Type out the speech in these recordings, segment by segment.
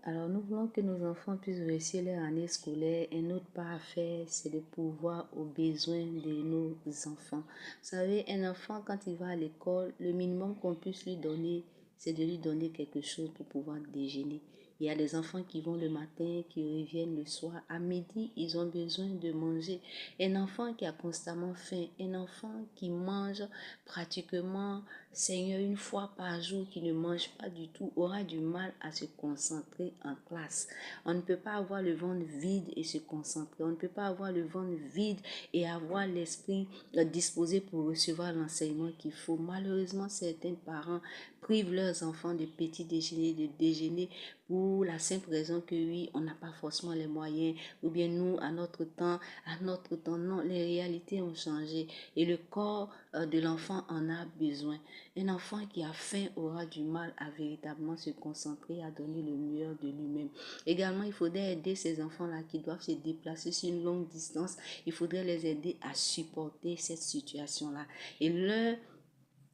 Alors, nous voulons que nos enfants puissent réussir leur année scolaire et notre part à faire, c'est de pourvoir aux besoins de nos enfants. Vous savez, un enfant, quand il va à l'école, le minimum qu'on puisse lui donner, c'est de lui donner quelque chose pour pouvoir déjeuner. Il y a des enfants qui vont le matin, qui reviennent le soir. À midi, ils ont besoin de manger. Un enfant qui a constamment faim, un enfant qui mange pratiquement, Seigneur, une fois par jour, qui ne mange pas du tout, aura du mal à se concentrer en classe. On ne peut pas avoir le ventre vide et se concentrer. On ne peut pas avoir le ventre vide et avoir l'esprit disposé pour recevoir l'enseignement qu'il faut. Malheureusement, certains parents privent leurs enfants de petit déjeuner, de déjeuner pour la simple raison que oui, on n'a pas forcément les moyens, ou bien nous, à notre temps, non, les réalités ont changé et le corps de l'enfant en a besoin. Un enfant qui a faim aura du mal à véritablement se concentrer, à donner le meilleur de lui-même. Également, il faudrait aider ces enfants-là qui doivent se déplacer sur une longue distance. Il faudrait les aider à supporter cette situation-là. Et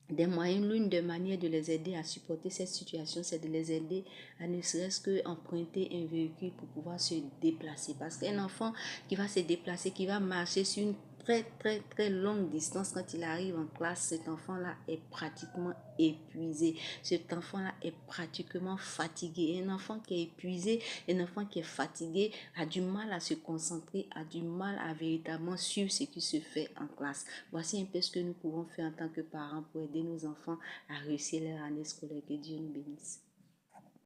des moyens, l'une des manières de les aider à supporter cette situation, c'est de les aider à ne serait-ce qu'emprunter un véhicule pour pouvoir se déplacer. Parce qu'un enfant qui va se déplacer, qui va marcher sur une très longue distance, quand il arrive en classe, cet enfant-là est pratiquement épuisé. Cet enfant-là est pratiquement fatigué. Un enfant qui est épuisé, un enfant qui est fatigué a du mal à se concentrer, a du mal à véritablement suivre ce qui se fait en classe. Voici un peu ce que nous pouvons faire en tant que parents pour aider nos enfants à réussir leur année scolaire. Que Dieu nous bénisse.